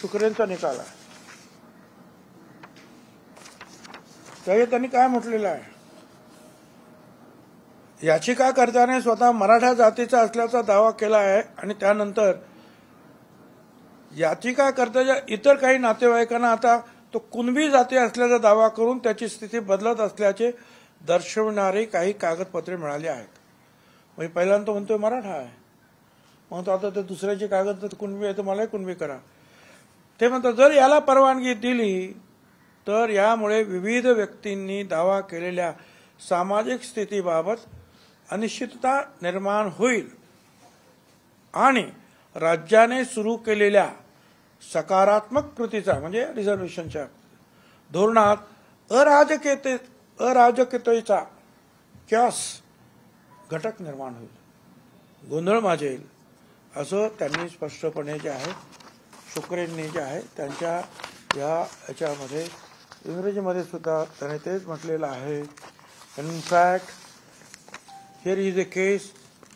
शुक्रेंचा निकाल आहे. त्यावेळी त्यांनी काय म्हटलेलं आहे, याचिकाकर्त्याने स्वतः मराठा जातीचा असल्याचा दावा केला आहे आणि त्यानंतर याचिकाकर्त्याच्या इतर काही नातेवाईकांना आता तो कुणबी जाती असल्याचा दावा करून त्याची स्थिती बदलत असल्याचे दर्शवणारी काही कागदपत्रे मिळाली आहेत. म्हणजे पहिल्यांदा तो म्हणतोय मराठा आहे, मग तो आता ते दुसऱ्याची कागद कुणबी आहे तर मलाही कुणबी करा. ते म्हणतात जर याला परवानगी दिली तर यामुळे विविध व्यक्तींनी दावा केलेल्या सामाजिक स्थितीबाबत अनिश्चितता निर्माण होईल आणि राज्याने सुरू केलेल्या सकारात्मक कृतीचा म्हणजे रिझर्वेशनच्या धोरणात अराजकतेचा कॅस घटक निर्माण होईल, गोंधळ माजेल, असं त्यांनी स्पष्टपणे जे आहे शुक्रेंनी जे आहे त्यांच्या याच्यामध्ये इंग्रजीमध्ये सुद्धा त्याने तेच म्हटलेलं आहे. In fact here is a case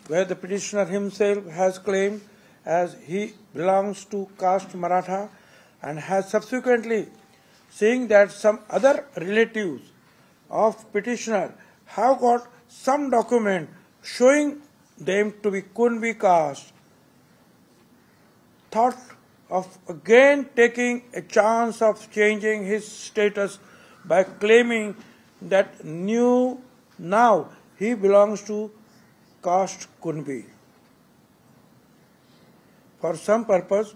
where the petitioner himself has claimed as he belongs to caste Maratha and has subsequently saying that some other relatives of petitioner have got some document showing them to be Kunbi caste, thought of again taking a chance of changing his status by claiming that now he belongs to caste Kunbi for some purpose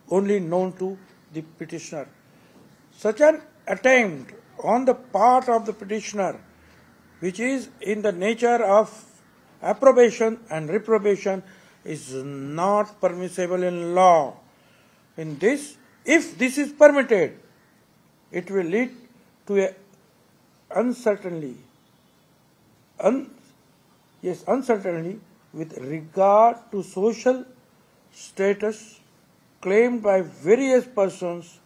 only known to the petitioner. Such an attempt on the part of the petitioner, which is in the nature of approbation and reprobation, is not permissible in law. If this is permitted, it will lead to a uncertainty with regard to social status claimed by various persons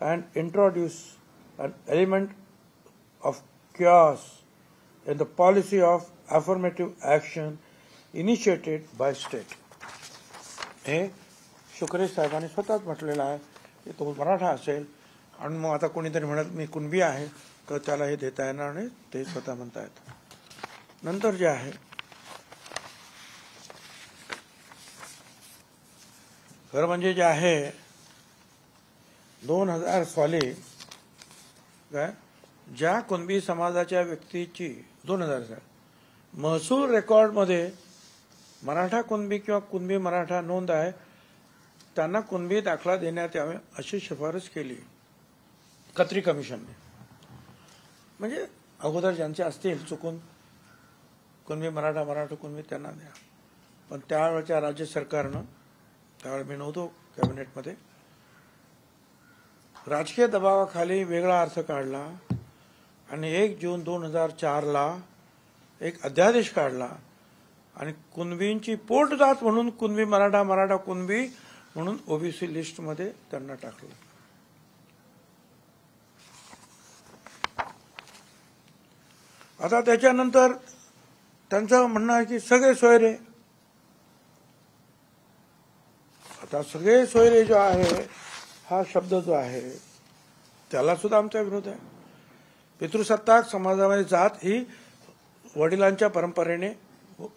and introduce an element of chaos in the policy of affirmative action initiated by state. हे शुक्रे साहेबांनी स्वतःच म्हटलेलं आहे की तो मराठा असेल आणि मग आता कोणीतरी म्हणत मी कुणबी आहे तर त्याला हे देता येणार नाही, ते स्वतः म्हणतायत. नंतर जे आहे खरं म्हणजे जे आहे 2000 साली काय ज्या कुणबी समाजाच्या व्यक्तीची 2000 साली महसूल रेकॉर्डमध्ये मराठा कुणबी किंवा कुणबी मराठा नोंद आहे त्यांना कुणबी दाखला देण्यात यावे अशी शिफारस केली खत्री कमिशनने. म्हणजे अगोदर ज्यांचे असतील चुकून कुणबी मराठा कुणबी त्यांना द्या. पण त्यावेळच्या राज्य सरकारनं, त्यावेळेस मी नव्हतो कॅबिनेटमध्ये, राजकीय दबावाखाली वेगळा अर्थ काढला आणि 1 जून 2004ला एक अध्यादेश काढला आणि कुणबींची पोटजात म्हणून कुणबी मराठा कुणबी म्हणून ओबीसी लिस्टमध्ये त्यांना टाकलं. आता त्याच्यानंतर त्यांचं म्हणणं आहे की सगळे सोयरे. आता सगळे सोयरे जो आहे हा शब्द जो आहे त्याला सुद्धा आमचा विरोध आहे. पितृसत्ताक समाजामध्ये जात ही वडिलांच्या परंपरेने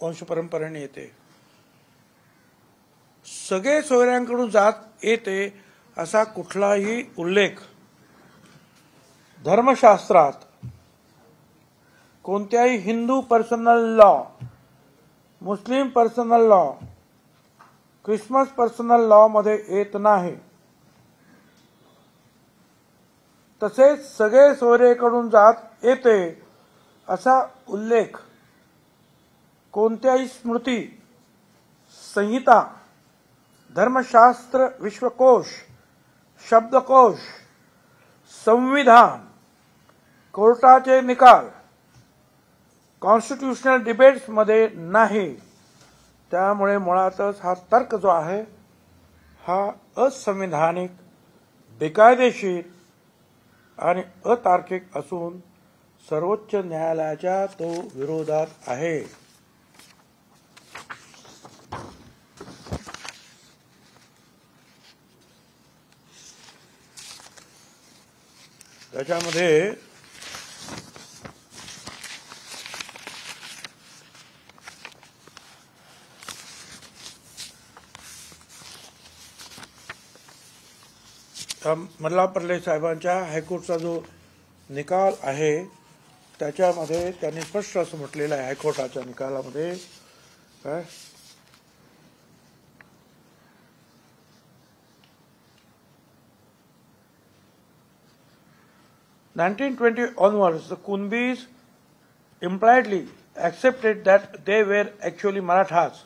वंश परंपरेने येते. सगळे सोयऱ्यांकडून जात येते असा कुठलाही उल्लेख धर्मशास्त्रात कोणत्याही Hindu personal law, Muslim personal law, Christmas personal law मध्ये येत नाही. तसेच सगळे सोयरेकडून जात येते असा उल्लेख कोणत्याही स्मृती, संहिता, धर्मशास्त्र विश्वकोश, शब्दकोश, संविधान, कोर्टाचे निकाल, कॉन्स्टिट्यूशनल डिबेट्स मध्ये नाही. त्यामुळे मुळातच हा तर्क जो आहे हा असंविधानिक, बेकायदेशीर आणि अतार्किक असून सर्वोच्च न्यायालयाच्या तो विरोधात आहे. त्याच्यामध्ये मल्लापल्ले साहेबांच्या हायकोर्टचा जो निकाल आहे त्याच्यामध्ये त्यांनी स्पष्ट असं म्हटलेलं आहे, हायकोर्टाच्या निकालामध्ये काय 1920 onwards, the Kunbis impliedly accepted that they were actually Marathas,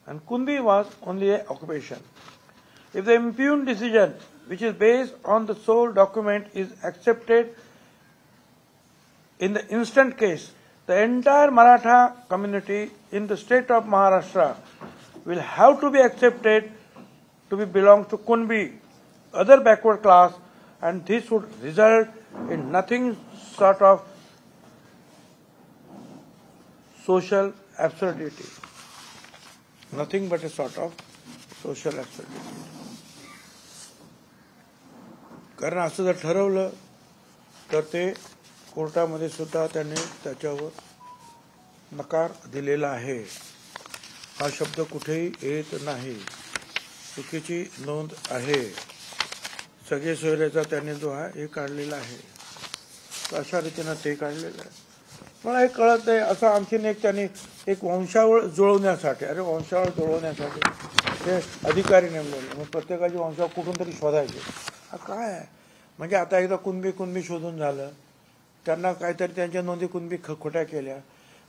and Kunbi was only an occupation. If the impugned decision, which is based on the sole document, is accepted in the instant case, the entire Maratha community in the state of Maharashtra will have to be accepted to be belong to Kunbi, other backward class, and this would result in nothing short of social absurdity. Nothing but a sort of social absurdity. कारण असं जर ठरवलं तर ते कोर्टामध्ये सुद्धा त्यांनी त्याच्यावर नकार दिलेला आहे. हा शब्द कुठेही येत नाही, चुकीची नोंद आहे. सगळे सोयऱ्याचा त्यांनी जो आहे हे काढलेला आहे, अशा रीतीनं ते काढलेलं आहे. मला हे कळत नाही. असं आणखीन एक त्यांनी एक वंशावळ जुळवण्यासाठी, अरे वंशावळ जुळवण्यासाठी ते अधिकारी नेमलेले, मग प्रत्येकाची वंशावळ कुठून तरी शोधायची. हा काय आहे म्हणजे आता एकदा कुणबी शोधून झालं, त्यांना काहीतरी त्यांच्या नोंदी कुणबी खोट्या केल्या,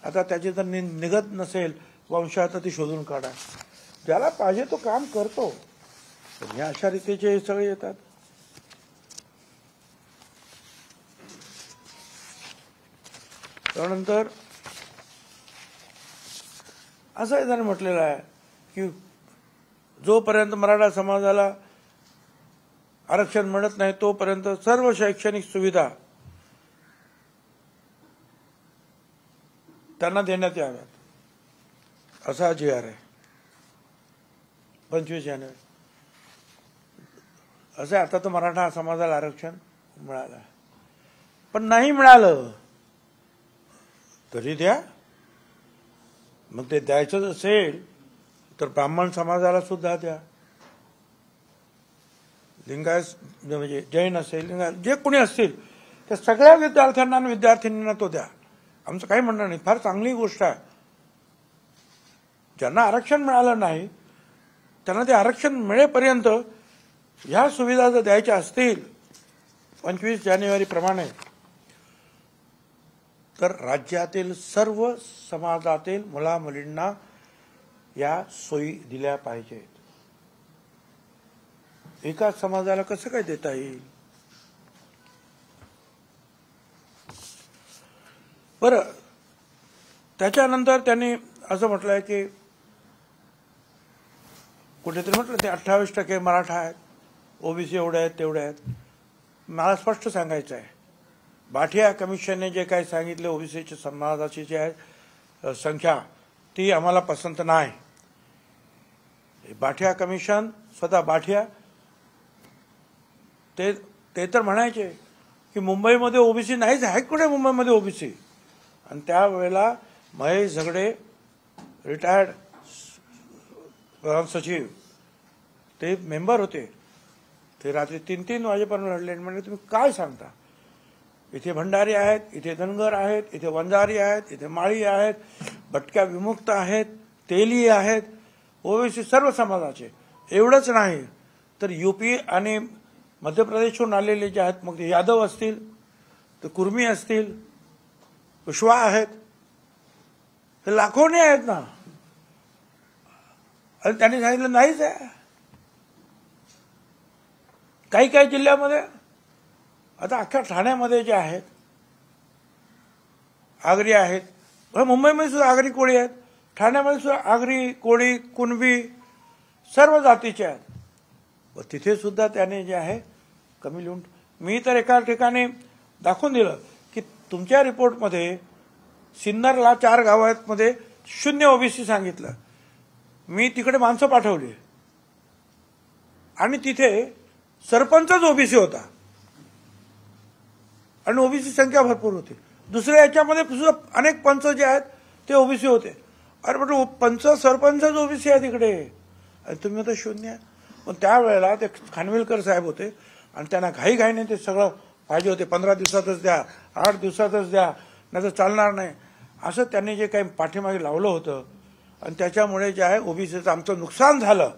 आता त्याची जर निघत नसेल वंश आता ती शोधून काढा. ज्याला पाहिजे तो काम करतो. हे अशा रीतीचे हे सगळे येतात. त्यानंतर असं त्यांनी म्हटलेलं आहे की जोपर्यंत मराठा समाजाला आरक्षण मिळत नाही तोपर्यंत सर्व शैक्षणिक सुविधा त्यांना देण्यात याव्यात, असा GR आहे 25 जानेवारी. असं आता तर मराठा समाजाला आरक्षण मिळालं, पण नाही मिळालं तरी द्या. मग ते द्यायचं असेल तर ब्राह्मण समाजाला सुद्धा द्या, लिंगायत म्हणजे जैन असेल, लिंगायत जे कोणी असतील त्या सगळ्या विद्यार्थ्यांना आणि विद्यार्थिनींना तो द्या. आमचं काही म्हणणं नाही, फार चांगली गोष्ट आहे. ज्यांना आरक्षण मिळालं नाही त्यांना ते आरक्षण मिळेपर्यंत ह्या सुविधा जर द्यायच्या असतील 25 जानेवारी प्रमाणे, तर राज्यातील सर्व समाजातील मुलामुलींना या सोयी दिल्या पाहिजेत. एकाच समाजाला कसं काय देता येईल? बरं, त्याच्यानंतर त्यांनी असं म्हटलंय की कुठेतरी म्हटलं ते 28% मराठा आहेत, OBC एवढे आहेत तेवढे आहेत. मला स्पष्ट सांगायचं आहे, बाठिया कमिशनने जे काही सांगितले OBCच्या समाजाची जी आहे संख्या ती आम्हाला पसंत नाही. बाठिया कमिशन स्वतः बाठिया ते तर म्हणायचे की मुंबईमध्ये OBC नाहीच आहे, कुठे मुंबईमध्ये OBC. आणि त्यावेळेला महेश झगडे रिटायर्ड प्रधान सचिव ते मेंबर होते, ते रात्री 3-3 वाजेपर्यंत लढले. म्हणजे तुम्ही काय सांगता, इथे भंडारी आहेत, इथे धनगर आहेत, इथे वंजारी आहेत, इथे माळी आहेत, भटक्या विमुक्त आहेत, तेली आहेत, OBC सर्व समाजाचे. एवढंच नाही तर UP आणि मध्य प्रदेशहून आलेले जे आहेत, मग ते यादव असतील, तर कुर्मी असतील, कुशवा आहेत, हे लाखोनी आहेत ना. आणि त्यांनी सांगितलं नाहीच आहे. काही काही जिल्ह्यामध्ये आता अख्ख्या ठाण्यामध्ये जे आहेत आगरी आहेत, मुंबईमध्ये सुद्धा आगरी कोळी आहेत, ठाण्यामध्ये सुद्धा आगरी कोळी कुणबी सर्व जातीचे आहेत. व तिथे सुद्धा त्याने जे आहे कमी लिहून, मी तर एका ठिकाणी दाखवून दिलं की तुमच्या रिपोर्टमध्ये सिन्नरला 4 गावांमध्ये 0 OBC सांगितलं. मी तिकडे माणसं पाठवली आणि तिथे सरपंचच OBC होता. आणि ओबीसी संख्या भरपूर होती. दुसऱ्या याच्यामध्ये सुद्धा अनेक पंच जे आहेत ते ओबीसी होते. अरे म्हटलं पंच सरपंचच ओबीसी आहे तिकडे आणि तुम्ही तर शून्य आहे. पण त्यावेळेला ते खानविलकर साहेब होते आणि त्यांना घाईघाईने ते सगळं पाहिजे होते. 15 दिवसातच द्या, 8 दिवसातच द्या, नाही तर चालणार नाही, असं त्यांनी जे काही पाठीमागे लावलं होतं. आणि त्याच्यामुळे जे आहे ओबीसीचं आमचं नुकसान झालं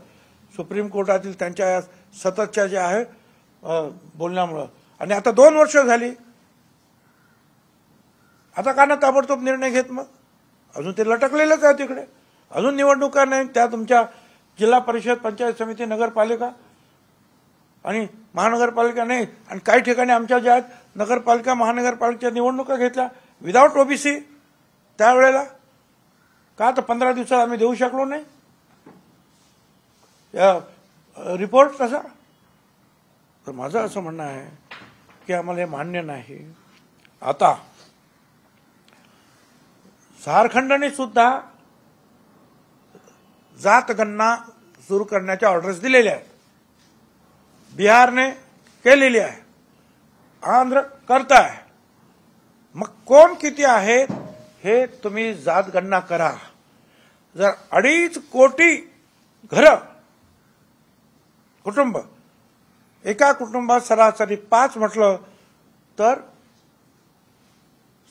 सुप्रीम कोर्टातील त्यांच्या सततच्या जे आहे बोलण्यामुळं. आणि आता 2 वर्ष झाली, आता का ना ताबडतोब निर्णय घेत? मग अजून ते लटकलेलंच आहे तिकडे. अजून निवडणुका नाही त्या तुमच्या जिल्हा परिषद, पंचायत समिती, नगरपालिका आणि महानगरपालिका नाही. आणि काही ठिकाणी आमच्या ज्या आहेत नगरपालिका, महानगरपालिकेच्या निवडणुका घेतल्या विदाऊट ओबीसी. त्यावेळेला का तर 15 दिवसात आम्ही देऊ शकलो नाही रिपोर्ट तसा. तर माझं असं म्हणणं आहे की आम्हाला हे मान्य नाही. आता झारखंडने सुद्धा जातगणना सुरू करण्याच्या ऑर्डर्स दिलेल्या आहेत. बिहारने केलेली आहे, आंध्र करत आहे. मग कोण किती आहेत हे तुम्ही जातगणना करा. जर 2.5 कोटी घरं कुटुंब, एका कुटुंबात सरासरी 5 म्हटलं तर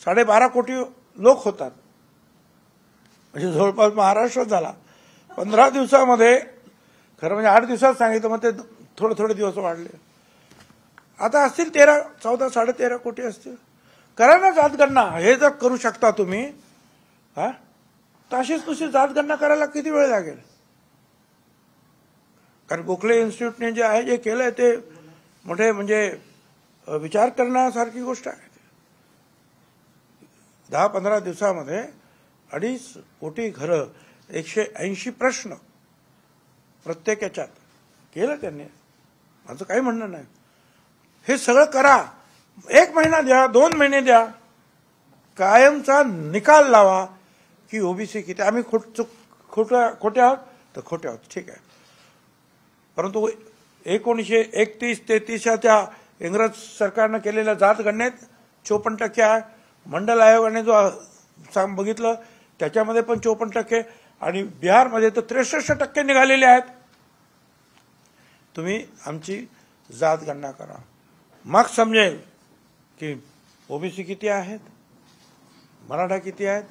12.5 कोटी लोक होतात. म्हणजे जवळपास महाराष्ट्र झाला. 15 दिवसामध्ये, खरं म्हणजे 8 दिवसात सांगितलं, मग ते थोडे दिवस वाढले. आता असतील 13, 14, 13.5 कोटी असतील. करा ना जातगणना. हे जर करू शकता तुम्ही, हा, तर अशीच नुसती जातगणना करायला किती वेळ लागेल? कारण गोखले इन्स्टिट्यूटने जे आहे, जे केलंय ते मोठे म्हणजे विचार करण्यासारखी गोष्ट आहे. 10-15 दिवसामध्ये 2.5 कोटी घरं, 180 प्रश्न प्रत्येक याच्यात केलं त्यांनी. माझं काही म्हणणं नाही. हे सगळं करा. 1 महिना द्या, 2 महिने द्या, कायमचा निकाल लावा की ओबीसी किती. आम्ही खोटे आहोत तर खोटे आहोत, ठीक आहे. परंतु 1931-33च्या इंग्रज सरकारनं केलेल्या जातगणनेत 54% आहे. मंडल आयोगाने जो बघितलं त्याच्यामध्ये पण 54%, आणि बिहारमध्ये तर 63% निघालेले आहेत. तुम्ही आमची जातगणना करा, मग समजेल की ओबीसी किती आहेत, मराठा किती आहेत.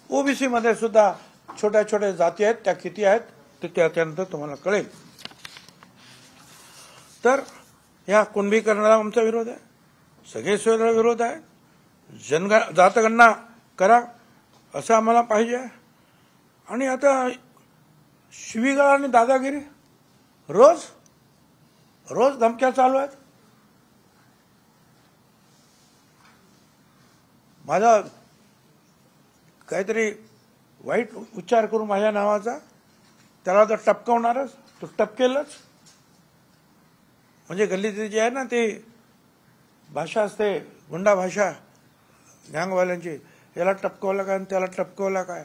ओबीसी मध्ये सुद्धा छोट्या छोट्या जाती आहेत, त्या किती आहेत ते त्याच्यानंतर तुम्हाला कळेल. तर या कुणबीकरणाला आमचा विरोध आहे, सगळे सोयीला विरोध आहे. जातगणना करा असं आम्हाला पाहिजे. आणि आता शिवीगाळ आणि दादागिरी रोज धमक्या चालू आहेत. माझा काहीतरी वाईट उच्चार करून माझ्या नावाचा त्याला जर टपकवणारच तो टपकेलच. म्हणजे गल्लीत जी आहे ना ती भाषा असते, गुंडा भाषा गँगवाल्यांची, याला टपकवला काय आणि त्याला टपकवला काय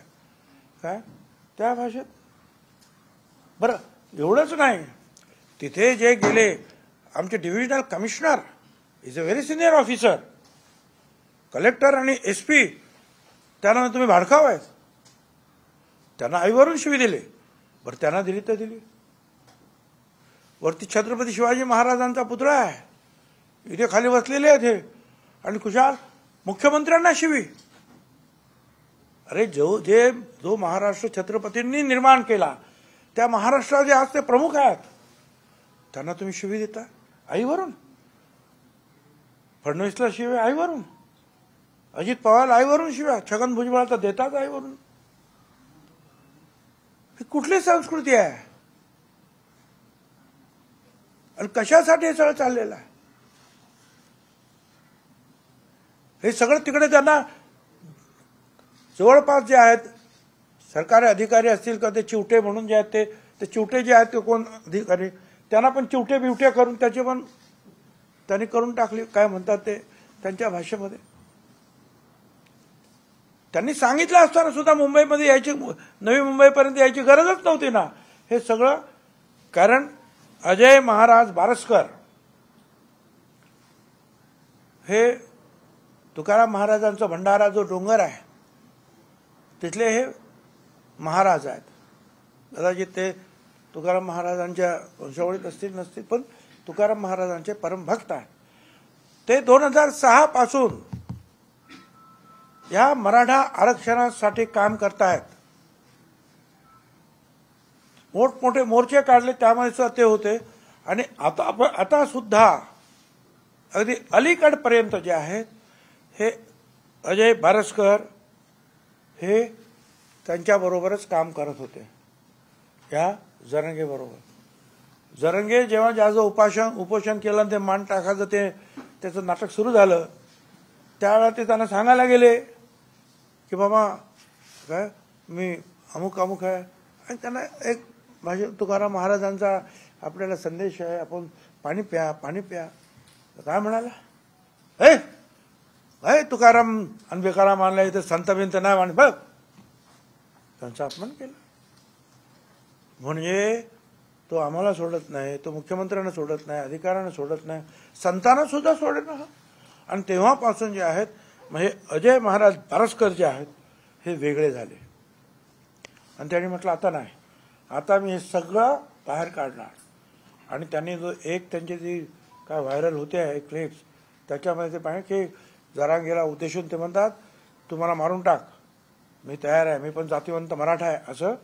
काय त्या भाषेत. बरं एवढंच नाही, तिथे जे गेले आमचे divisional commissioner is a very senior officer, collector आणि एसपी, त्यांना तुम्ही भाडखाव आहेत, त्यांना आईवरून शिवी दिले. बरं त्यांना दिली तर दिली. वरती छत्रपती शिवाजी महाराजांचा पुतळा आहे, इथे खाली बसलेले आहेत हे, आणि कुशाल मुख्यमंत्र्यांना शिवी. अरे जो महाराष्ट्र छत्रपतींनी निर्माण केला, त्या महाराष्ट्राचे आज ते प्रमुख आहेत, त्यांना तुम्ही शिवी देता आईवरून. फडणवीसला शिव्या आईवरून, अजित पवार आईवरून शिव्या, छगन भुजबळ तर देतात आईवरून. ही कुठली संस्कृती आहे आणि कशासाठी हे सगळं चाललेलं आहे? हे सगळं तिकडे त्यांना जवळपास जे आहेत सरकारी अधिकारी असतील का ते चिवटे म्हणून जे आहेत ते चिवटे जे आहेत ते कोण अधिकारी, त्यांना पण चिवटे बिवटे करून त्याचे पण त्यांनी करून टाकली. काय म्हणतात ते त्यांच्या भाषेमध्ये. त्यांनी सांगितलं असताना सुद्धा मुंबईमध्ये यायची, नवी मुंबईपर्यंत यायची गरजच नव्हती ना. हे सगळं कारण अजय महाराज बारसकर हे तुकाराम महाराजांचा भंडारा जो डोंगर आहे तिथले हे महाराज आहेत. कदाचित ते तुकाराम महाराजांच्या वंशावळीत असतील नसतील, पण तुकाराम महाराजांचे परमभक्त आहेत. ते 2006 पासून या मराठा आरक्षणासाठी काम करतायत. मोठमोठे मोर्चे काढले, त्यामध्ये सुद्धा ते होते. आणि आता सुद्धा अगदी अलीकडपर्यंत जे आहेत हे अजय बारसकर हे त्यांच्याबरोबरच काम करत होते, या जरंगे बरोबर. जरंगे जेव्हा ज्याचं उपोषण केलं आणि ते मान टाकायचं त्याचं नाटक सुरू झालं, त्यावेळेला ते त्यांना सांगायला गेले की बाबा काय मी अमुक अमुक आहे. आणि त्यांना एक भाषे तुकाराम महाराजांचा आपल्याला संदेश आहे, आपण पाणी प्या पाणी प्या. काय म्हणाला, हे तुकाराम आणि बेकाराम आणला इथे संत बिंत नाही म्हणे. बघ त्यांचा अपमान केला. म्हणजे तो आम्हाला सोडत नाही, तो मुख्यमंत्र्यांना सोडत नाही, अधिकाऱ्यांना सोडत नाही, संतांना सुद्धा सोडत नाही. आणि तेव्हापासून जे आहेत म्हणजे अजय महाराज बारसकर जे आहेत हे वेगळे झाले. आणि त्यांनी म्हटलं आता नाही, आता मी हे सगळं बाहेर काढणार. आणि त्यांनी जो एक त्यांची जी काय व्हायरल होते आहे क्लिप्स, त्याच्यामध्ये ते पाहिजे की जरांगेला उद्देशून ते म्हणतात तुम्हाला मारून टाक, मी तयार आहे, मी पण जातीवंत मराठा आहे, असं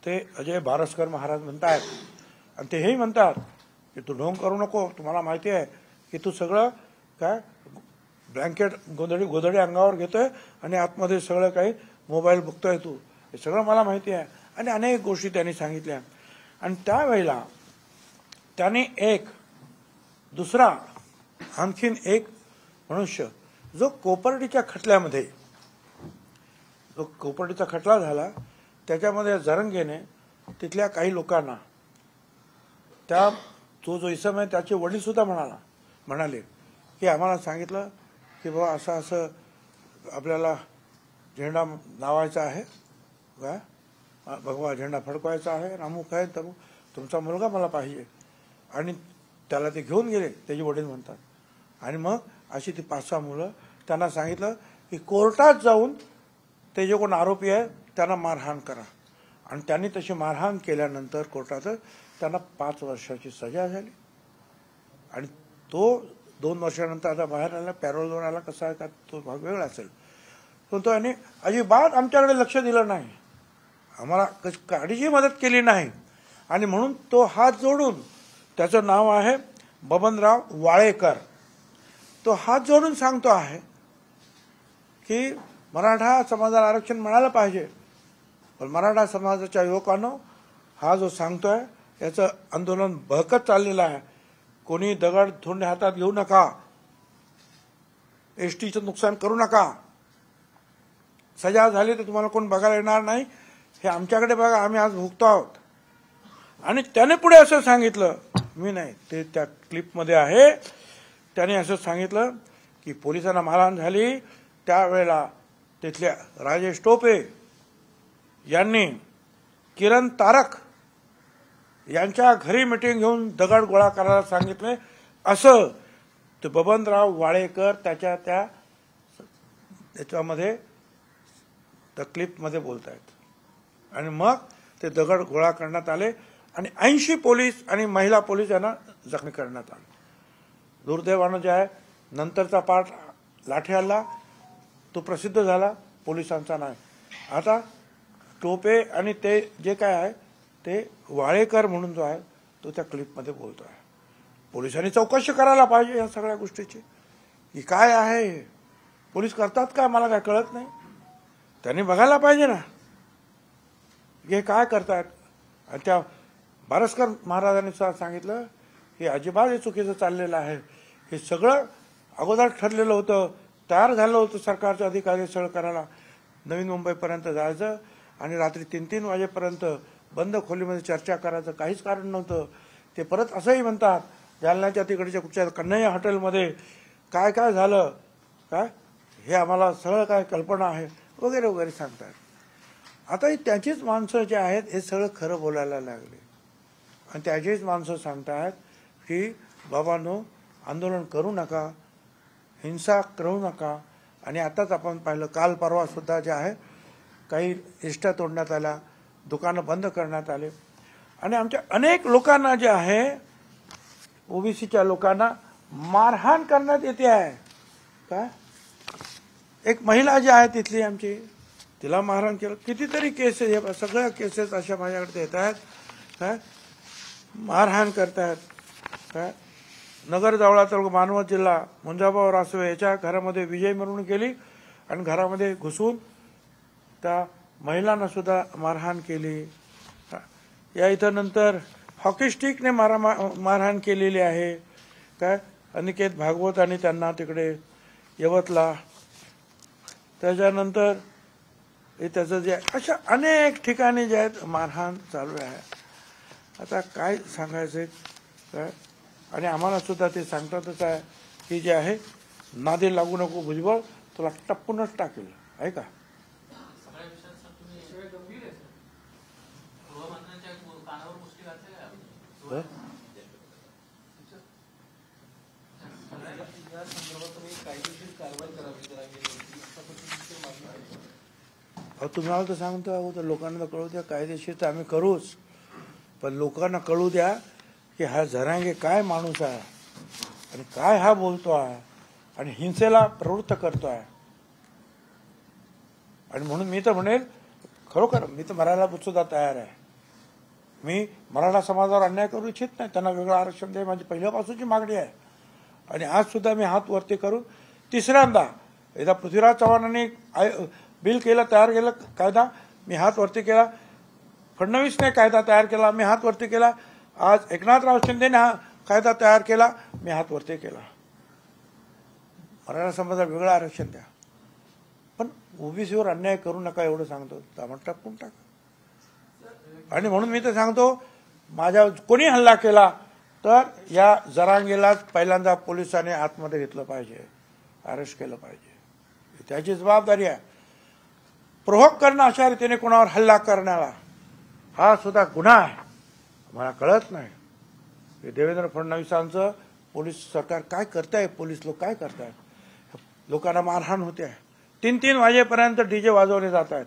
ते अजय बारसकर महाराज म्हणतात. आणि तेही म्हणतात की तू ढोंग करू नको, तुम्हाला माहिती आहे की तू सगळं काय ब्लँकेट गोधडी अंगावर घेतोय आणि आतमध्ये सगळं काही मोबाईल बघतोय तू, हे सगळं मला माहिती आहे. आणि अनेक गोष्टी त्यांनी सांगितल्या. आणि त्यावेळेला त्यांनी एक दुसरा आणखीन एक मनुष्य जो कोपर्डीच्या खटल्यामध्ये, जो कोपर्डीचा खटला झाला त्याच्यामध्ये जरंगेने तिथल्या काही लोकांना, तो जो इसम आहे त्याचे वडील सुद्धा म्हणाले की आम्हाला सांगितलं की बाबा असं असं आपल्याला झेंडा लावायचा आहे, काय भगवा झेंडा फडकवायचा आहे, अमुक आहे तमुक, तुमचा मुलगा मला पाहिजे. आणि त्याला ते घेऊन गेले, त्याचे वडील म्हणतात. आणि मग अशी ती 5-6 मुलं, त्यांना सांगितलं की कोर्टात जाऊन ते जे कोण आरोपी आहे त्यांना मारहाण करा. आणि त्यांनी तशी मारहाण केल्यानंतर कोर्टात त्यांना 5 वर्षाची सजा झाली. आणि तो 2 वर्षानंतर आता बाहेर आला, पॅरोलवर आला. कसा आहे का तो भाग वेगळा असेल, पण तो याने अजिबात आमच्याकडे लक्ष दिलं नाही, आम्हाला काडीची मदत केली नाही. आणि म्हणून तो हात जोडून, त्याचं नाव आहे बबनराव वाळेकर, तो हात जोडून सांगतो आहे की मराठा समाजाला आरक्षण मिळालं पाहिजे. पण मराठा समाजाच्या युवकांनो हा जो सांगतोय याचं आंदोलन बहकत चाललेलं आहे. कोणी दगड धोंडे हातात घेऊ नका, एसटीचं नुकसान करू नका, सजा झाली तर तुम्हाला कोण बघायला येणार नाही, हे आमच्याकडे बघा, आम्ही आज भुगतो आहोत. आणि त्याने पुढे असं सांगितलं, मी नाही, ते त्या क्लिपमध्ये आहे, त्याने असं सांगितलं की पोलिसांना मारहाण झाली त्यावेळेला तिथल्या राजेश टोपे यांनी किरण तारक यांच्या घरी मिटिंग घेऊन दगड गोळा करायला सांगितले, असं ते बबनराव वाळेकर त्याच्यामध्ये त्या क्लिपमध्ये बोलत आहेत. आणि मग ते दगड गोळा करण्यात आले आणि 80 पोलीस आणि महिला पोलीस यांना जखमी करण्यात आले. दुर्दैवानं जे आहे नंतरचा पार्ट लाठी हल्ला तो प्रसिद्ध झाला, पोलिसांचा नाही. आता टोपे आणि ते जे काय आहे ते वाळेकर म्हणून जो आहे तो त्या क्लिपमध्ये बोलतो आहे. पोलिसांनी चौकशी करायला पाहिजे या सगळ्या गोष्टीची, की काय आहे, पोलीस करतात का मला काय कळत नाही. त्यांनी बघायला पाहिजे ना हे काय करतात. आणि त्या बारसकर महाराजांनी सुद्धा सांगितलं की अजिबात हे चुकीचं चाललेलं आहे, हे सगळं अगोदर ठरलेलं होतं, तयार झालं होतं सरकारचे अधिकारी सगळं करायला. नवीन मुंबईपर्यंत जायचं आणि रात्री 3-3 वाजेपर्यंत बंद खोलीमध्ये चर्चा करायचं काहीच कारण नव्हतं. ते परत असंही म्हणतात जालन्याच्या तिकडच्या कुठच्या कन्हैया हॉटेलमध्ये काय काय झालं, काय हे आम्हाला सगळं काय कल्पना आहे वगैरे वगैरे सांगतात. आता त्याचीच माणसं जे आहेत हे सगळं खरं बोलायला लागले आणि त्याचीच माणसं सांगतात की बाबांनो आंदोलन करू नका, हिंसा करू नका, आणि आताच आपण पाहिलं काल परवा सुद्धा जे आहे काही इष्टा तोडण्यात आल्या, दुकानं बंद करण्यात आले आणि आमच्या अनेक लोकांना जे आहे ओबीसीच्या लोकांना मारहाण करण्यात येते आहे. काय एक महिला जी आहे तिथली आमची, तिला मारहाण केलं. कितीतरी केसेस, सगळ्या केसेस अशा माझ्याकडे येत आहेत. काय मारहाण करतायत. काय नगर जवळा तालुका मानवत जिल्हा मुंजाभाऊ रासवे याच्या घरामध्ये विजय मिरवणूक केली आणि घरामध्ये घुसून त्या महिलांना सुद्धा मारहाण केली. या इथं नंतर हॉकी स्टिकने मारहाण केलेली आहे. काय अनिकेत भागवत आणि त्यांना तिकडे यवतला. त्याच्यानंतर त्याचं जे अशा अनेक ठिकाणी जे आहेत मारहाण चालू आहे. आता काय सांगायचं काय, आणि आम्हाला सुद्धा ते सांगतातच आहे की जे आहे नादी लागू नको भुजबळ, तुला टप्पूनच टाकेल आहे का. तुम्हाला तर सांगतो अगोदर लोकांना तर कळू द्या, कायदेशीर तर आम्ही करूच, पण लोकांना कळू द्या की हा जरांगे काय माणूस आहे आणि काय हा बोलतो आहे आणि हिंसेला प्रवृत्त करतो आहे. आणि म्हणून मी तर म्हणेल खरोखर मी तर मरायला सुद्धा तयार आहे. मी मराठा समाजावर अन्याय करू इच्छित नाही, त्यांना वेगळं आरक्षण दे, माझी पहिल्यापासूनची मागणी आहे. आणि आज सुद्धा मी हात वरती करून तिसऱ्यांदा एकदा पृथ्वीराज चव्हाणांनी बिल केलं, तयार केलं कायदा, मी हात वरती केला. फडणवीसने कायदा तयार केला, मी हात वरती केला. आज एकनाथराव शिंदेने हा कायदा तयार केला, मी हात वरती केला. मराठा समाजाला वेगळं आरक्षण द्या, पण ओबीसीवर अन्याय करू नका एवढं सांगतो. दामट टाकून टाका. आणि म्हणून मी तर सांगतो, माझ्या कोणी हल्ला केला तर या जरांगेलाच पहिल्यांदा पोलिसांनी आतमध्ये घेतलं पाहिजे, अरेस्ट केलं पाहिजे. त्याची जबाबदारी आहे. प्रोव्होक करणं, अशा रीतीने कोणावर हल्ला करण्याला हा सुद्धा गुन्हा आहे. मला कळत नाही देवेंद्र फडणवीसांचं पोलीस सरकार काय करताय, पोलीस लोक काय करतायत. लोकांना मारहाण होते आहे. 3-3 वाजेपर्यंत डीजे वाजवले जात आहेत.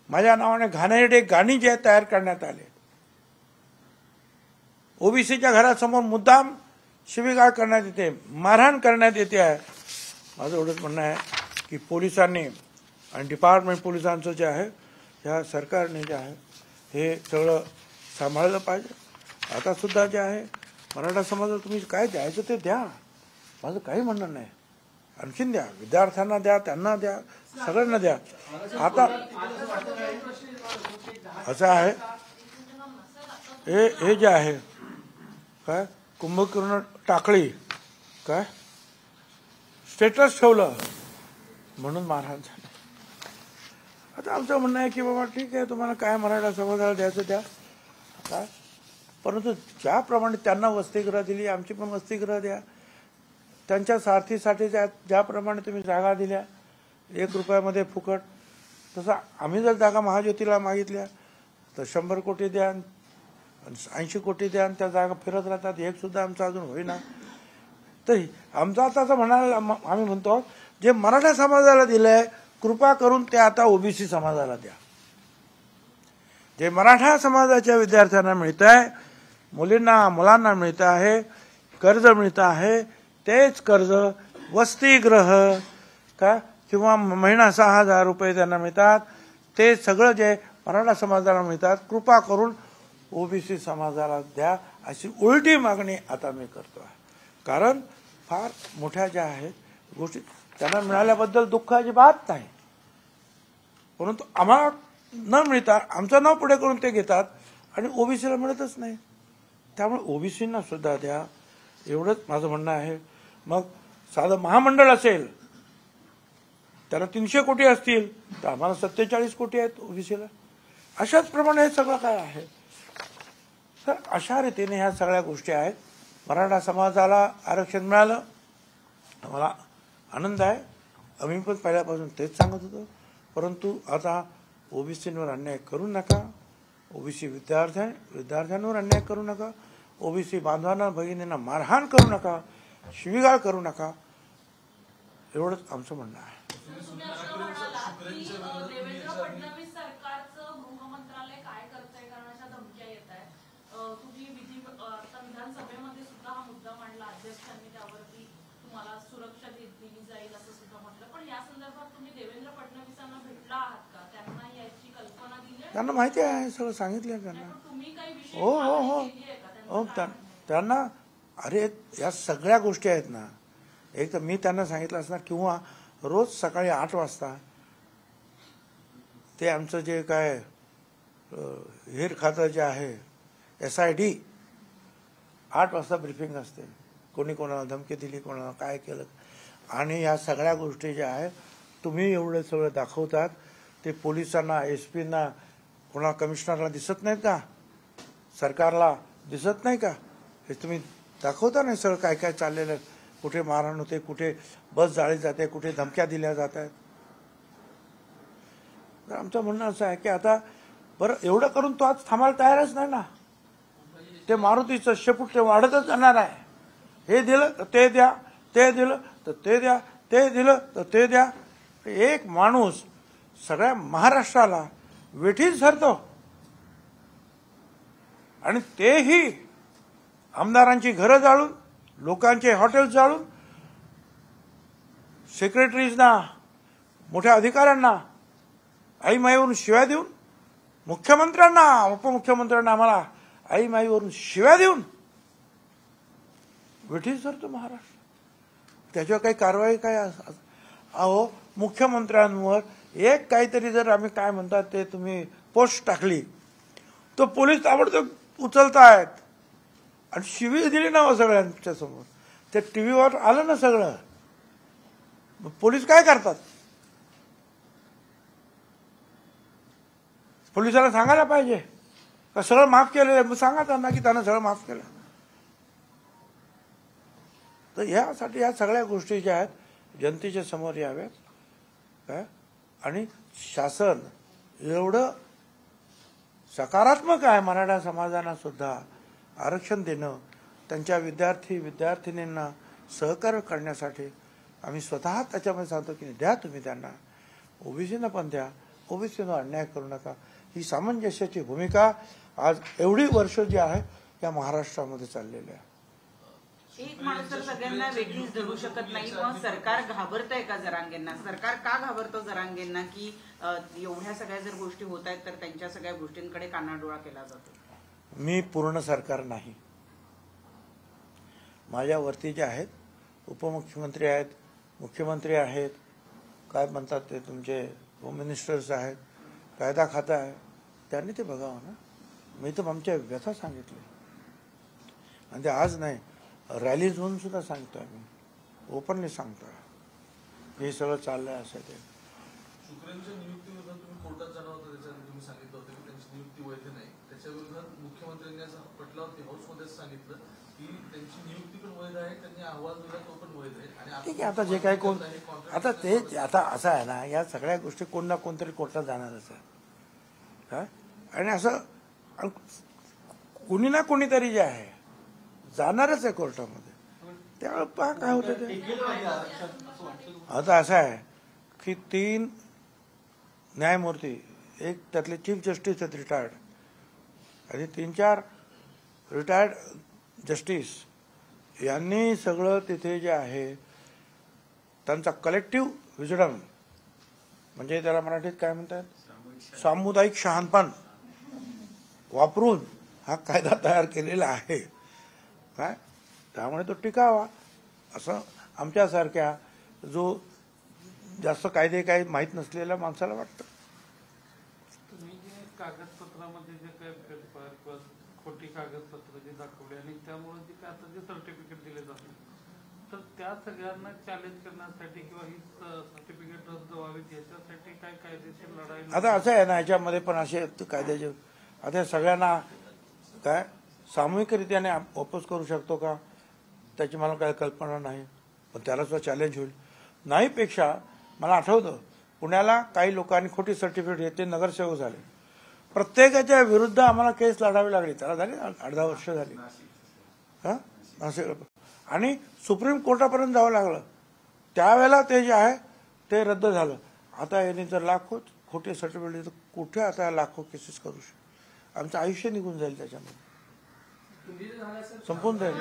माझ्या नावाने घाणेरडे गाणी जे तयार करण्यात आले. ओबीसीच्या घरासमोर मुद्दाम शिवीगाळ करण्यात येते, मारहाण करण्यात येते आहे. माझं एवढंच म्हणणं आहे की पोलिसांनी आणि डिपार्टमेंट पोलिसांचं जे आहे ह्या सरकारने जे आहे हे सगळं सांभाळलं पाहिजे. आता सुद्धा जे आहे मराठा समाजाला तुम्ही काय द्यायचं ते द्या, माझं काही म्हणणं नाही. आणखीन द्या, विद्यार्थ्यांना द्या, त्यांना द्या, सगळ्यांना द्या. आता असं आहे हे जे आहे काय कुंभकर्ण टाकळी काय स्टेटस ठेवलं म्हणून मारहाण झाली. आता आमचं म्हणणं आहे की बाबा ठीक आहे, तुम्हाला काय मराठा समाजाला द्यायचं द्या काय, परंतु ज्याप्रमाणे त्यांना वसतिगृह दिली, आमची पण वसतिगृह द्या. त्यांच्या सारथीसाठी ज्याप्रमाणे तुम्ही जागा दिल्या 1 रुपयामध्ये फुकट, तसं आम्ही जर जागा महाज्योतीला मागितल्या तर 100 कोटी द्या, 80 कोटी द्या, आणि त्या जागा फिरत राहतात, एक सुद्धा आमचं अजून होईना. तर आमचं आता असं म्हणायला आम्ही म्हणतो जे मराठा समाजाला दिलंय कृपा करून ते आता ओबीसी समाजाला द्या. जे मराठा समाजाच्या विद्यार्थ्यांना मिळत आहे, मुलांना मिळत आहे, कर्ज मिळत आहे, तेच कर्ज वसतिगृह का किंवा महिना 6,000 रुपये त्यांना मिळतात, ते सगळं जे मराठा समाजाला मिळतात कृपा करून ओबीसी समाजाला द्या, अशी उलटी मागणी आता मी करतो आहे. कारण फार मोठ्या ज्या आहेत गोष्टी त्यांना मिळाल्याबद्दल दुःख अजिबात नाही, परंतु आम्हाला न मिळता आमचं नाव पुढे करून ते घेतात आणि ओबीसीला मिळतच नाही. त्यामुळे ओबीसींना सुद्धा द्या, एवढंच माझं म्हणणं आहे. मग साधं महामंडळ असेल त्याला 300 कोटी असतील तर आम्हाला 47 कोटी आहेत ओबीसीला. अशाच प्रमाणे हे सगळं काय आहे. तर अशा रीतीने ह्या सगळ्या गोष्टी आहेत. मराठा समाजाला आरक्षण मिळालं, आम्हाला आनंद आहे. आम्ही पण पहिल्यापासून तेच सांगत होतो. परंतु आता ओबीसींवर अन्याय करू नका, ओबीसी विद्यार्थ्यांवर अन्याय करू नका, ओबीसी बांधवांना भगिनींना मारहाण करू नका, शिवीगाळ करू नका. एवढंच आमचं म्हणणं आहे. देवेंद्र फडणवीस सरकारचं गृहमंत्रालय काय करतंय कारण अशा धमक्या येत आहेत. तुम्ही विधानसभेमध्ये सुद्धा हा मुद्दा मांडला, अध्यक्षांनी त्यावरती तुम्हाला सुरक्षा दिली जाईल असं सुद्धा म्हटलं, पण या संदर्भात तुम्ही देवेंद्र फडणवीसांना भेटला आहात का? त्यांना याची कल्पना दिली? त्यांना माहिती आहे, सगळं सांगितलं त्यांना. तुम्ही काही विषय हो हो हो हो त्यांना अरे या सगळ्या गोष्टी आहेत ना. एक तर मी त्यांना सांगितलं असणार, किंवा रोज सकाळी 8 वाजता ते आमचं जे काय हेर खातं जे आहे SID 8 वाजता ब्रीफिंग असते. कोणी कोणाला धमकी दिली, कोणाला काय केलं, आणि या सगळ्या गोष्टी ज्या आहेत तुम्ही एवढं सगळं दाखवतात, ते पोलिसांना, SP ना, कोणा कमिशनरला दिसत नाहीत का? सरकारला दिसत नाही का? हे तुम्ही दाखवता नाही सगळं काय काय चाललेलं, कुठे मारहाण होते, कुठे बस जाळली जाते, कुठे धमक्या दिल्या जात आहेत. तर आमचं म्हणणं असं आहे की आता बरं एवढं करून तो आज थांबायला तयारच नाही ना. ते मारुतीचं शेपूट ते वाढतच जाणार आहे. हे दिलं तर ते द्या, ते दिलं तर ते द्या, ते दिलं तर ते द्या. एक माणूस सगळ्या महाराष्ट्राला वेठीच धरतो, आणि तेही आमदारांची घरं जाळून, लोकांचे हॉटेल जाळून, सेक्रेटरीजना, मोठ्या अधिकाऱ्यांना आईमाईवरून शिव्या देऊन, मुख्यमंत्र्यांना, उपमुख्यमंत्र्यांना आम्हाला आईमाईवरून शिव्या देऊन वेठीच धरतो महाराष्ट्र. त्याच्यावर काही कारवाई काय? अहो, मुख्यमंत्र्यांवर एक काहीतरी जर आम्ही काय म्हणतात ते तुम्ही पोस्ट टाकली तो पोलीस ताबडतोब उचलतायत, आणि शिवी दिली ना सगळ्यांच्या समोर. ते टीव्हीवर आलं ना सगळं. पोलीस काय करतात? पोलिसाला सांगायला पाहिजे का सगळं माफ केलेलं? मग सांगा त्यांना की त्यांना सगळं माफ केलं. तर यासाठी या सगळ्या गोष्टी ज्या आहेत जनतेच्या समोर याव्यात काय, आणि शासन एवढं सकारात्मक आहे मराठा समाजाला सुद्धा आरक्षण देणं, त्यांच्या विद्यार्थिनींना सहकार्य करण्यासाठी आम्ही स्वतः त्याच्यामध्ये सांगतो की द्या तुम्ही त्यांना, ओबीसीना पण द्या, ओबीसीनं अन्याय करू नका. ही सामंजस्याची भूमिका आज एवढी वर्ष जी आहे या महाराष्ट्रामध्ये चाललेली आहे. एक माणूस तर सगळ्यांना वेगळीच धरू शकत नाही, पण सरकार घाबरतंय का जरांगेंना? सरकार का घाबरतं जरांगेंना की एवढ्या सगळ्या जर गोष्टी होत आहेत तर त्यांच्या सगळ्या गोष्टींकडे कानाडोळा केला जातो? मी पूर्ण सरकार नाही. माझ्यावरती जे आहेत उपमुख्यमंत्री आहेत, मुख्यमंत्री आहेत, काय म्हणतात ते तुमचे होम मिनिस्टर्स आहेत, कायदा खाता आहे, त्यांनी ते बघावं ना. मी तर आमच्या व्यथा सांगितले, आणि ते आज नाही, रॅलीज होऊन सुद्धा सांगतोय, मी ओपनली सांगतोय हे सगळं चाललंय असं. ते शुक्रेंच्या नियुक्तीविरोधात तुम्ही कोर्टात जाणार होता, त्याच्यात तुम्ही सांगितलं होतं की त्यांची नियुक्ती वैध नाही. त्याच्या विरोधात मुख्यमंत्र्यांनी असं पटलावरती हाऊसमध्येच सांगितलं की त्यांची नियुक्ती पण वैध आहे, त्यांनी अहवाल दिला तो पण वैध आहे. आणि ठीक आहे, आता जे काही कोण आता ते आता असं आहे ना, या सगळ्या गोष्टी कोण ना कोणतरी कोर्टात जाणारच आहे काय, आणि असं कुणी ना कोणीतरी जे आहे जाणारच आहे कोर्टामध्ये. त्यामुळे पहा काय होतं ते. आता असं आहे की 3 न्यायमूर्ती, एक त्यातले चीफ जस्टिस आहेत रिटायर्ड, आणि 3-4 रिटायर्ड जस्टिस यांनी सगळं तिथे जे आहे त्यांचा कलेक्टिव्ह विजडम, म्हणजे त्याला मराठीत काय म्हणतात, सामुदायिक शहाणपण वापरून हा कायदा तयार केलेला आहे काय. त्यामुळे तो टिकावा असं आमच्यासारख्या जो जास्त कायदे काही माहीत नसलेल्या माणसाला वाटतं. तुम्ही जे कागदपत्रामध्ये जे काही खोटी कागदपत्र जे दाखवले आणि त्यामुळे जे काय आता जे सर्टिफिकेट दिले जाते, तर त्या सगळ्यांना चॅलेंज करण्यासाठी किंवा ही सर्टिफिकेट रद्द व्हावीत याच्यासाठी काय कायदेशीर लढाई? आता असं आहे ना, याच्यामध्ये पण असे कायद्याचे आता सगळ्यांना काय सामूहिकरित्याने ऑपोज करू शकतो का, त्याची मला काही कल्पना नाही, पण त्याला सुद्धा चॅलेंज होईल. नाहीपेक्षा मला आठवतं पुण्याला काही लोकांनी खोटी सर्टिफिकेट घेतले, नगरसेवक झाले, प्रत्येकाच्या विरुद्ध आम्हाला केस लढावी लागली. त्याला झाली 8-10 वर्ष झाली हा, आणि सुप्रीम कोर्टापर्यंत जावं लागलं. त्यावेळेला ते जे आहे ते रद्द झालं. आता यांनी जर लाखो खोटे सर्टिफिकेट तर कुठे आता लाखो केसेस करू शकतो. आमचं आयुष्य निघून जाईल त्याच्यामध्ये, संपून जाईल.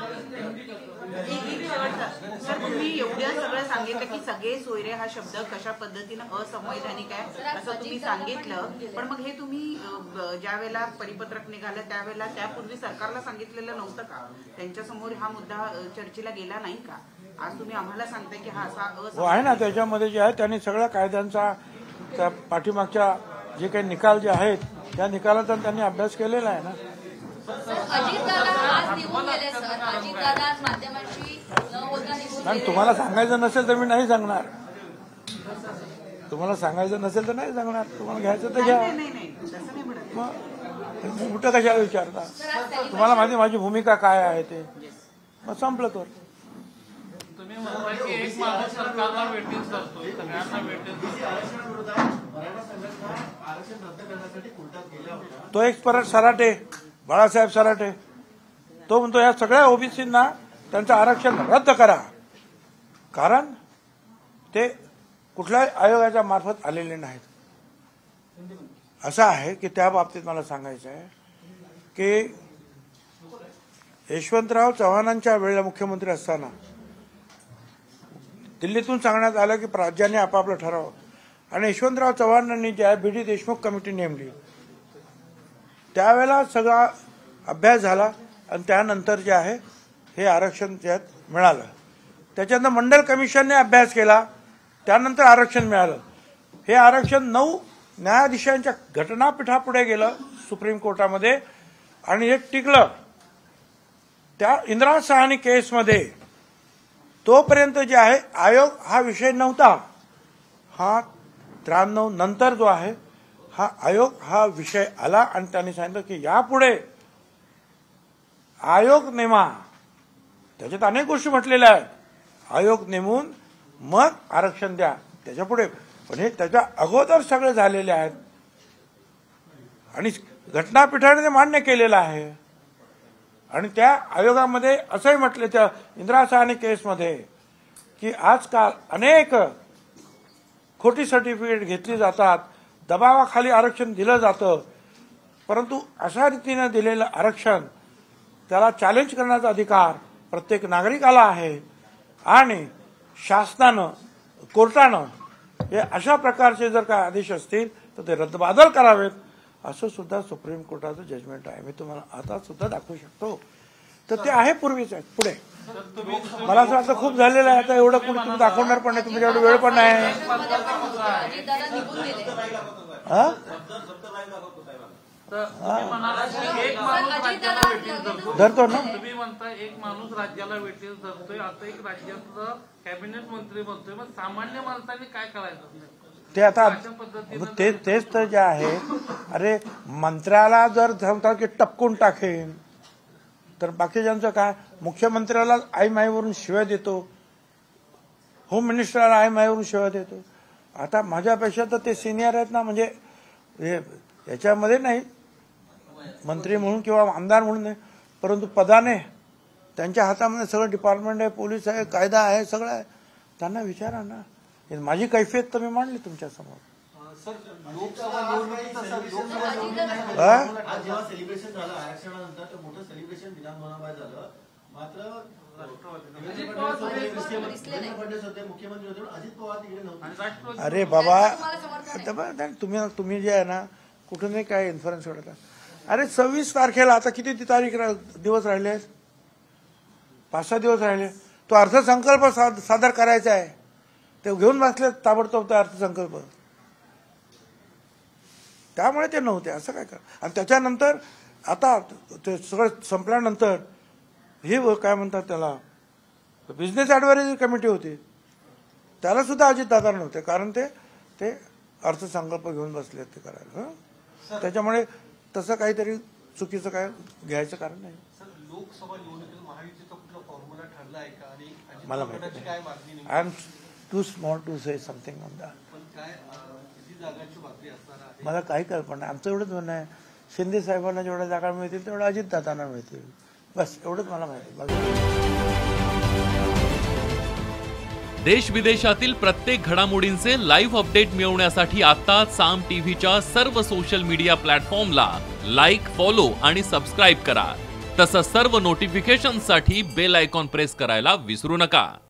सर तुम्ही एवढं सगळं सांगितलं की सगळे सोयरे हा शब्द कशा पद्धतीनं असंवैधानिक आहे असं तुम्ही सांगितलं, पण मग हे तुम्ही ज्या वेळेला परिपत्रक निघालं त्यावेळेला त्यापूर्वी सरकारला सांगितलेलं नव्हतं का? त्यांच्यासमोर हा मुद्दा चर्चेला गेला नाही का? आज तुम्ही आम्हाला सांगताय की हा असा आहे ना, त्याच्यामध्ये जे आहे त्यांनी सगळ्या कायद्यांचा त्या पाठीमागच्या जे काही निकाल जे आहेत त्या निकालाचा त्यांनी अभ्यास केलेला आहे ना. अजितदादा आज निघून गेले सर. अजितदादा आज माध्यमांशी न बोलता निघून नाही, गेले. तुम्हाला सांगायचं नसेल तर मी नाही सांगणार. तुम्हाला सांगायचं नसेल तर नाही सांगणार. तुम्हाला घ्यायचं तर घ्या. नाही तसं नाही म्हणत. मग कुठं कशाला विचारता? तुम्हाला माहिती माझी भूमिका काय आहे ते, मग संपलं तर. तुम्ही म्हणताय की एक माणूस सरकारला वेटीस करतोय, सगळ्यांना वेटीस करतोय. तो एक परत सराटे, बाळासाहेब सराटे, तो म्हणतो या सगळ्या ओबीसींना त्यांचं आरक्षण रद्द करा, कारण ते कुठल्याही आयोगाच्या मार्फत आलेले नाहीत. असं आहे की त्या बाबतीत मला सांगायचं आहे की यशवंतराव चव्हाणांच्या वेळेला मुख्यमंत्री असताना दिल्लीतून सांगण्यात आलं की राज्याने आपापलं ठरावं, आणि यशवंतराव चव्हाणांनी ज्या बीडी देशमुख कमिटी नेमली त्यावेळेला सगळा अभ्यास झाला आणि त्यानंतर जे आहे हे आरक्षण त्यात मिळालं. त्याच्यानंतर मंडल कमिशनने अभ्यास केला, त्यानंतर आरक्षण मिळालं. हे आरक्षण 9 न्यायाधीशांच्या घटनापीठापुढे गेलं सुप्रीम कोर्टामध्ये आणि हे टिकलं. त्या इंदिरा साहनी केसमध्ये तोपर्यंत जे आहे आयोग हा विषय नव्हता. हा 93 नंतर जो आहे हा आयोग हा विषय आला आणि त्यांनी सांगितलं की यापुढे आयोग नेमा. त्याच्यात अनेक गोष्टी म्हटलेल्या आहेत. आयोग नेमून मग आरक्षण द्या त्याच्यापुढे, पण हे त्याच्या अगोदर सगळे झालेले आहेत आणि घटनापीठाने ते मान्य केलेलं आहे. आणि त्या आयोगामध्ये असंही म्हटलं त्या इंदिरा साहनी केसमध्ये की आजकाल अनेक खोटी सर्टिफिकेट घेतली जातात, दबावाखाली आरक्षण दिलं जातं, परंतु अशा रीतीनं दिलेलं आरक्षण त्याला चॅलेंज करण्याचा अधिकार प्रत्येक नागरिकाला आहे आणि शासनानं कोर्टानं हे अशा प्रकारचे जर काय आदेश असतील तर ते रद्दबातल करावेत असं सुद्धा सुप्रीम कोर्टाचं जजमेंट आहे. मी तुम्हाला आता सुद्धा दाखवू शकतो. तर ते आहे पूर्वीच आहे. पुढे मला असं वाटतं खूप झालेलं आहे. आता एवढं पुढे तुम्ही दाखवणार पण नाही, तुमच्याकडे वेळ पण नाही. अजितदादा निघून गेले. हा तर तुम्ही म्हणाला की एक माणूस राज्याला वेटीस धरतो. धरतो ना. तुम्ही म्हणता एक माणूस राज्याला वेटीस धरतोय, आता एक राज्याचं कॅबिनेट मंत्री बनतोय, मग सामान्य माणसाने काय करायचं? ते आता तेच तर जे आहे. अरे मंत्र्याला जर सांगतात की टपकून टाकेन तर बाकीच्यांचं काय? मुख्यमंत्र्याला आई माईवरून शिव्या देतो, होम मिनिस्टरला आई माईवरून शिव्या देतो. आता माझ्यापेक्षा तर ते सिनियर आहेत ना, म्हणजे याच्यामध्ये नाही मंत्री म्हणून किंवा आमदार म्हणून नाही, परंतु पदाने त्यांच्या हातामध्ये सगळं डिपार्टमेंट आहे, पोलीस आहे, कायदा आहे, सगळं आहे. त्यांना विचारा ना. माझी कैफियत तर मी मांडली तुमच्या समोर. लोकसभा निवडणुकीचं जेव्हा सेलिब्रेशन झालं आरक्षणानंतर ते मोठं सेलिब्रेशन विधानभवनाबाहेर झालं. मात्र फडणवीस होते, मुख्यमंत्री होते, अजित पवार तिकडे नव्हते. अरे बाबा तुम्ही जे आहे ना कुठूनही काय इन्फ्लुएन्स करता. अरे 26 तारखेला आता किती दिवस राहिले? 5-6 दिवस राहिले. तो अर्थसंकल्प सादर करायचा आहे, ते घेऊन बसले ताबडतोब तो अर्थसंकल्प. त्यामुळे ते नव्हते. असं काय करा. आणि त्याच्यानंतर आता ते सगळं संपल्यानंतर हे काय म्हणतात त्याला बिझनेस ऍडव्हायझरी कमिटी होती, त्याला सुद्धा अजितदादा नव्हते, कारण ते अर्थसंकल्प घेऊन बसले ते करायला. त्याच्यामुळे तसं काहीतरी चुकीचं काय घ्यायचं कारण नाही. लोकसभा निवडणुकीत महायुतीचा कुठला फॉर्म्युला ठरला आहे का? आणि मला माहिती काय I am too small to say something on that. पण काय किती जागांची बाकी असणार आहे मला काही कल्पना नाही. आमचं एवढंच म्हणणं आहे, शिंदे साहेबांना जेवढ्या जागा मिळतील तेवढ्या अजितदादांना मिळतील, बस एवढंच मला माहिती. देश विदेशातील प्रत्येक घडामोडींचे लाईव्ह अपडेट मिळवण्यासाठी आता साम टीव्हीच्या सर्व सोशल मीडिया प्लॅटफॉर्मला लाईक, फॉलो आणि सबस्क्राईब करा. तसंच सर्व नोटिफिकेशनसाठी बेल आयकॉन प्रेस करायला विसरू नका.